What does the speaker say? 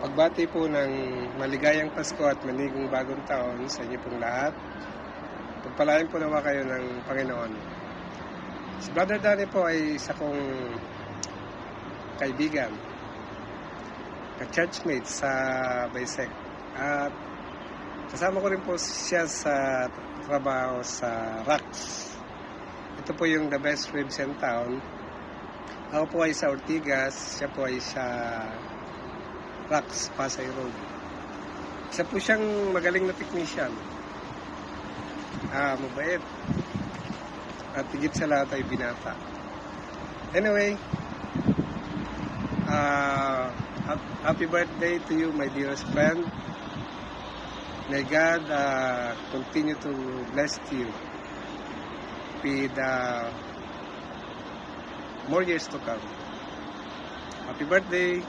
Pagbati po ng maligayang Pasko at maligong bagong taon sa inyo pong lahat. Pagpalain po nawa kayo ng Panginoon. Si Brother Danny po ay isa kong kaibigan, ka-churchmate sa Baysec. At kasama ko rin po siya sa trabaho sa RACS. Ito po yung the best ribs in town. Ako po ay sa Ortigas, siya po ay sa RACS, Pasay Road. Isa po siyang magaling na technician. Mabait. At higit sa lahat ay binata. Anyway, happy birthday to you, my dearest friend. May God continue to bless you with more years to come. Happy birthday!